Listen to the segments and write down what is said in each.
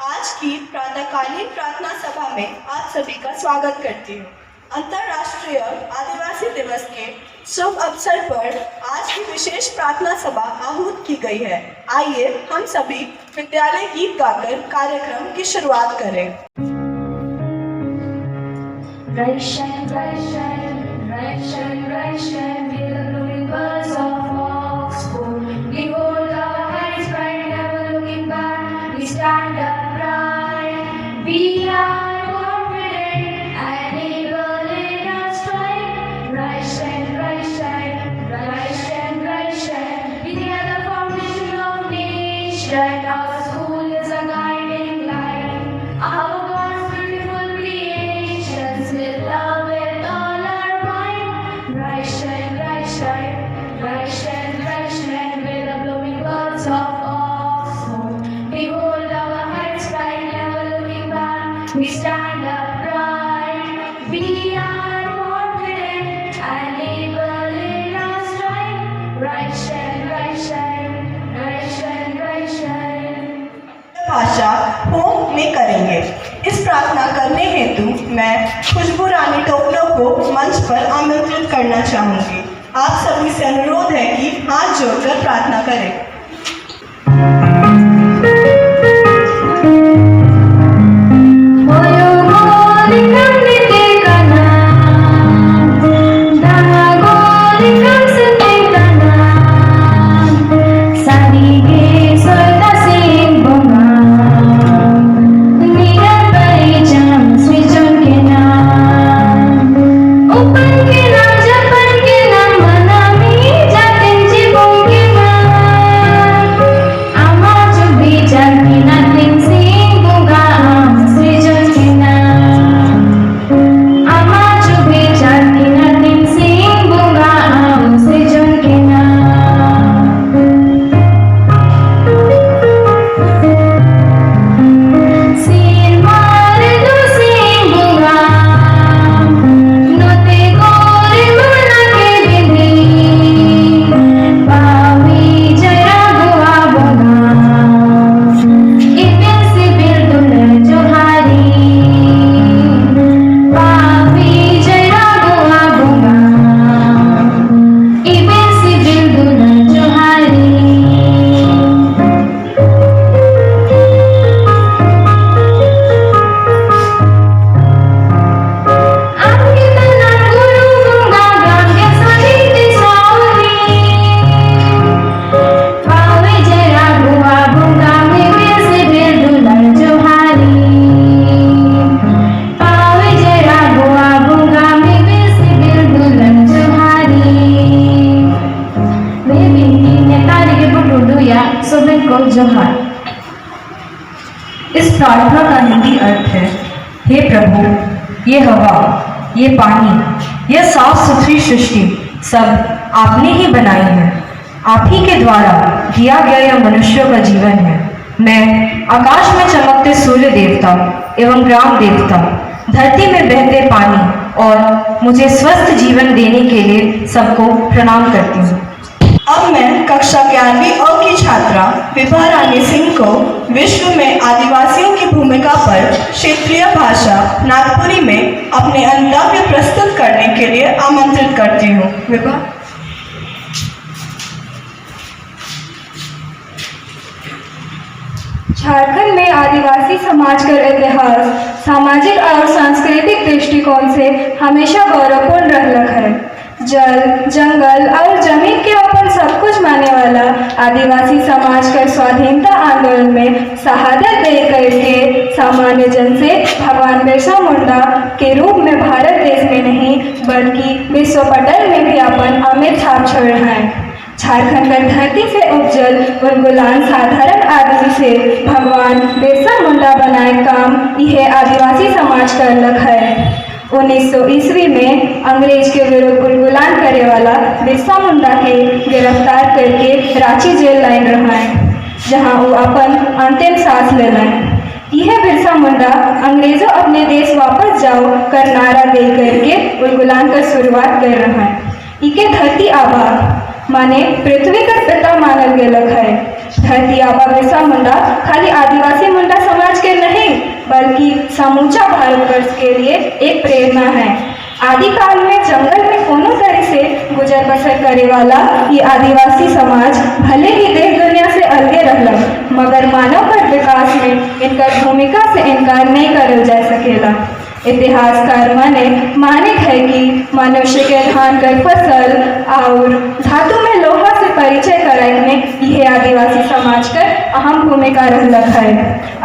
आज की प्रातःकालीन प्रार्थना सभा में आप सभी का स्वागत करती हूँ। अंतर्राष्ट्रीय आदिवासी दिवस के शुभ अवसर पर आज की विशेष प्रार्थना सभा आहूत की गई है। आइए हम सभी विद्यालय गीत गाकर कार्यक्रम की शुरुआत करें। Rise shine, rise shine, rise shine, rise shine, be the glowing birds of Oxford. Behold our heights bright, never looking back. We stand upright. We are confident and able in our stride. Rise shine, rise shine, rise shine, rise shine. We are the foundation of nation. Our school is a guiding light. Our God's beautiful creations with love with all our might. Rise shine, rise shine, rise shine, rise shine. With the blooming birds of Oxford. Behold our hearts bright, never looking back. We stand upright. We are confident and able in our stride. Rise shine, rise shine, rise shine, rise shine. भाषा home में करेंगे। इस प्रार्थना करने हेतु मैं खुशबू रानी टोपलो को मंच पर आमंत्रित करना चाहूंगी। आप सभी से अनुरोध है कि हाथ जोड़कर प्रार्थना करें। इस प्रार्थना का हिंदी अर्थ है, हे प्रभु, ये हवा, ये पानी, यह साफ सुथरी सृष्टि सब आपने ही बनाई है। आप ही के द्वारा दिया गया यह मनुष्यों का जीवन है। मैं आकाश में चमकते सूर्य देवता एवं ग्राम देवता, धरती में बहते पानी और मुझे स्वस्थ जीवन देने के लिए सबको प्रणाम करती हूँ। अब मैं कक्षा 11वीं अ की छात्रा विभा रानी सिंह को विश्व में आदिवासियों की भूमिका पर क्षेत्रीय भाषा नागपुरी में अपने अनुभव प्रस्तुत करने के लिए आमंत्रित करती हूँ। विभा। झारखंड में आदिवासी समाज का इतिहास सामाजिक और सांस्कृतिक दृष्टिकोण से हमेशा गौरवपूर्ण रहलक है। जल, जंगल और जमीन के ऊपर सब कुछ माने वाला आदिवासी समाज का स्वाधीनता आंदोलन में शहादत दे करके सामान्य जन से भगवान बिरसा मुंडा के रूप में भारत देश में नहीं बल्कि विश्व पटल में भी अपन अमिट छाप छोड़ हैं। झारखंड की धरती से उपजल गुलगुलान साधारण आदमी से भगवान बिरसा मुंडा बनाए काम यह आदिवासी समाज का अलग है। 1900 ईस्वी में अंग्रेज के विरुद्ध गुलगुलान करे वाला बिरसा मुंडा के गिरफ्तार करके रांची जेल लाइन रहा है, जहां वो अपन अंतिम सांस ले लाए। यह बिरसा मुंडा अंग्रेजों अपने देश वापस जाओ कर नारा दे करके गुलगुलान का शुरुआत कर रहा है। इके धरती आबा माने पृथ्वी का पिता मानल गेलक है। धरती आबा बिरसा मुंडा खाली आदिवासी मुंडा समाज के नहीं बल्कि समूचा भारतवर्ष के लिए एक प्रेरणा है। आदिकाल में जंगल में कोनो तरह से गुजर बसर करे वाला ये आदिवासी समाज भले ही देश दुनिया से अलगे रहल मगर मानव कर विकास में इनकर भूमिका से इनकार नहीं करल जा सकेला। इतिहासकार माने है कि मनुष्य के धान कर फसल और धातु में लोहा से परिचय कराए में यह आदिवासी समाज कर अहम भूमिका रहलक है।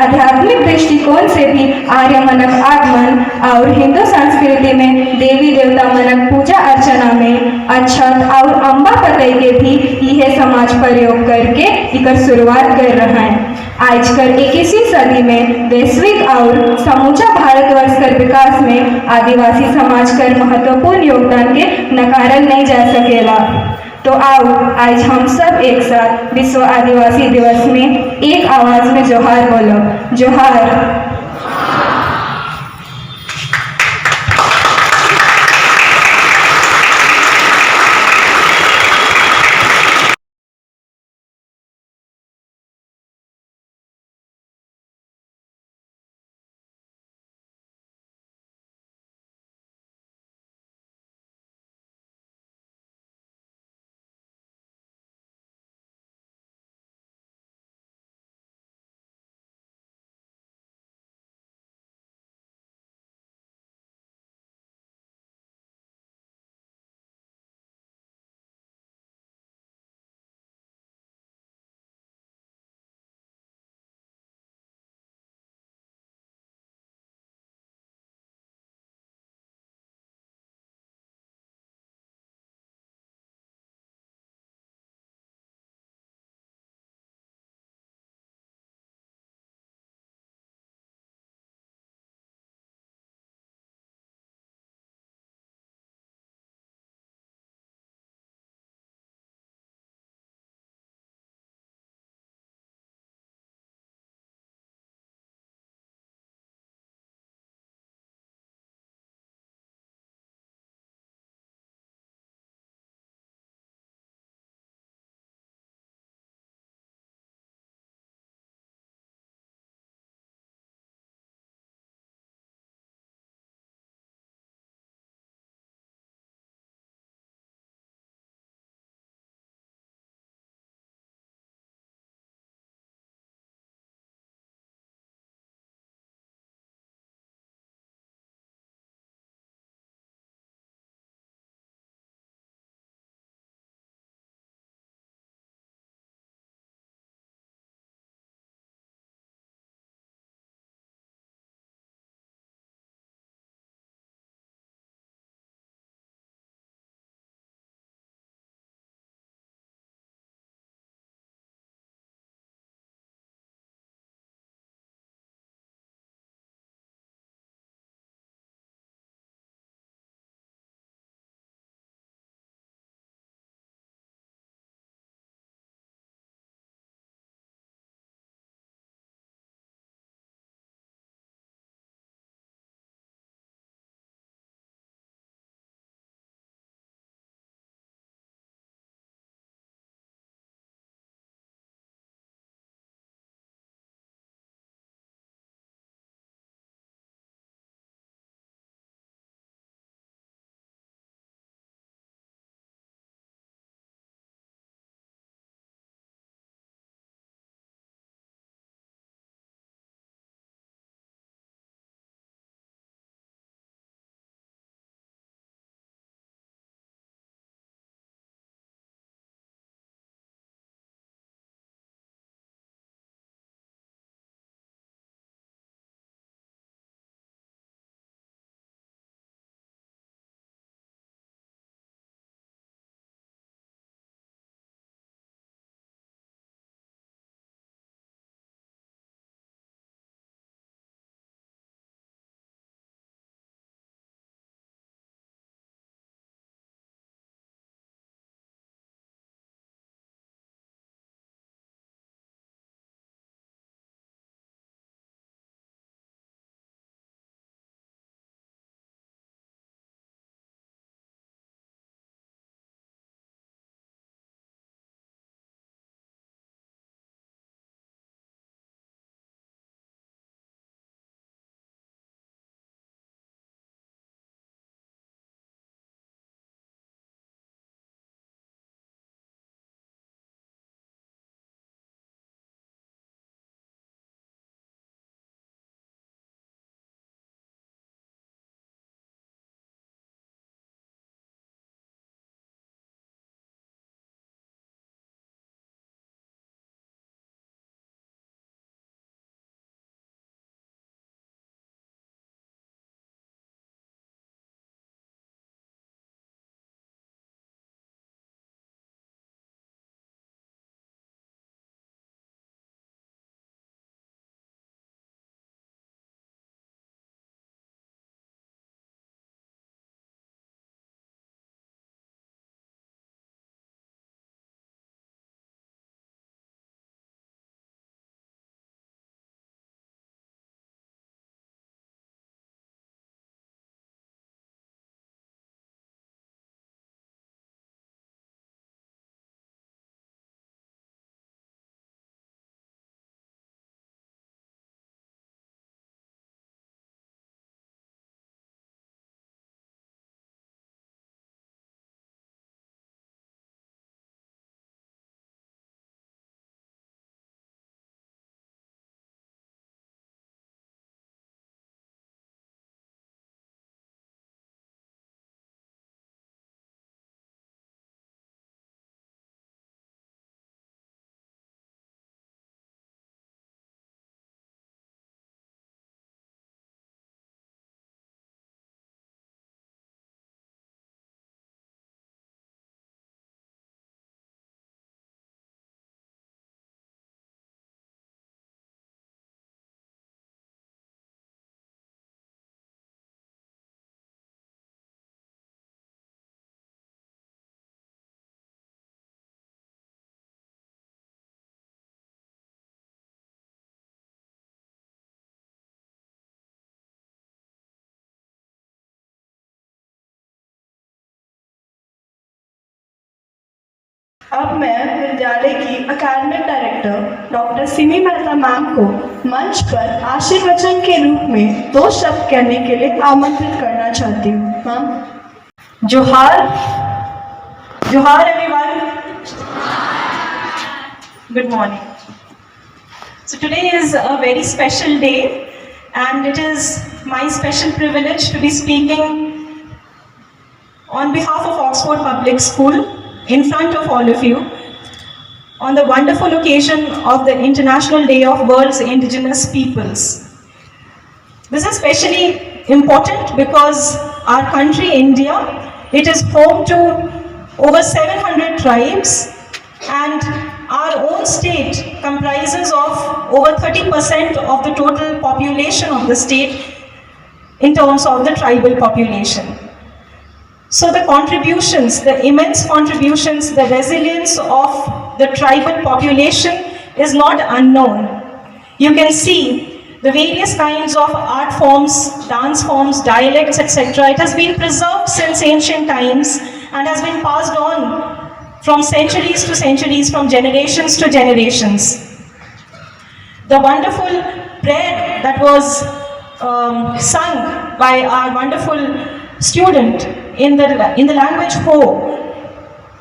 आध्यात्मिक दृष्टिकोण से भी आर्य मनक आगमन और हिंदू संस्कृति में देवी देवता मनक पूजा अर्चना में अक्षत और अम्बा पतई के भी यह समाज प्रयोग करके इकर शुरुआत कर रहा है। आजकल 21वीं सदी में वैश्विक और समूचा भारतवर्ष कर विकास में आदिवासी समाज कर महत्वपूर्ण योगदान के नकारल नहीं जा सकेला। तो आओ आज हम सब एक साथ विश्व आदिवासी दिवस में एक आवाज में जोहार बोलो। जोहार। अब मैं विद्यालय की अकादमिक director doctor Simi Mehta ma'am को मंच पर आशीर्वचन के रूप में 2 शब्द कहने के लिए आमंत्रित करना चाहती हूँ। मैम। जोहार, जोहार everyone. Good morning. So today is a very special day, and it is my special privilege to be speaking on behalf of Oxford Public School in front of all of you on the wonderful occasion of the International Day of World's Indigenous Peoples. This is especially important because our country, India, it is home to over 700 tribes, and our own state comprises of over 30% of the total population of the state in terms of the tribal population. So the contributions, the immense contributions, the resilience of the tribal population is not unknown. You can see the various kinds of art forms, dance forms, dialects, etc. It has been preserved since ancient times and has been passed on from centuries to centuries, from generations to generations. The wonderful prayer that was sung by our wonderful student in the language Ho,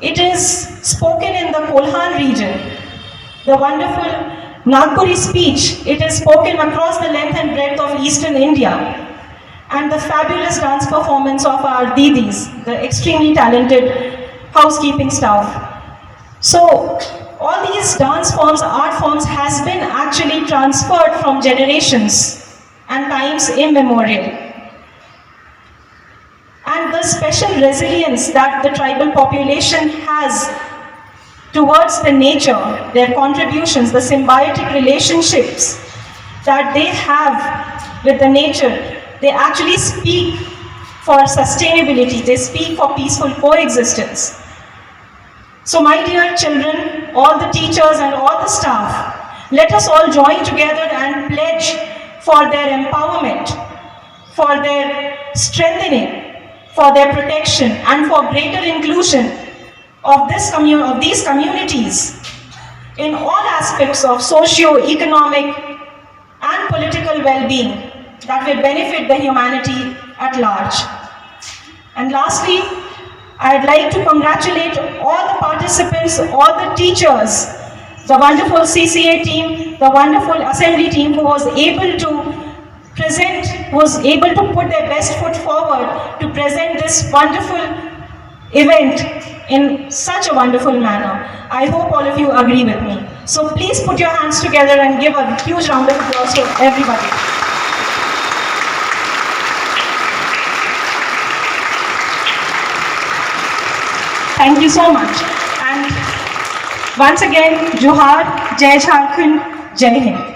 it is spoken in the Kolhan region. The wonderful Nagpuri speech, it is spoken across the length and breadth of eastern India. And the fabulous dance performance of our Didis, the extremely talented housekeeping staff. So all these dance forms, art forms has been actually transferred from generations and times immemorial. And the special resilience that the tribal population has towards the nature, their contributions, the symbiotic relationships that they have with the nature, they actually speak for sustainability, they speak for peaceful coexistence. So my dear children, all the teachers and all the staff, let us all join together and pledge for their empowerment, for their strengthening, for their protection and for greater inclusion of these communities in all aspects of socio-economic and political well-being that will benefit the humanity at large. And lastly, I'd like to congratulate all the participants, all the teachers, the wonderful CCA team, the wonderful assembly team who was able to present, was able to put their best foot forward to present this wonderful event in such a wonderful manner. I hope all of you agree with me. So please put your hands together and give a huge round of applause to everybody. Thank you so much. And once again, Johar, Jai Jharkhand, Jai Hind.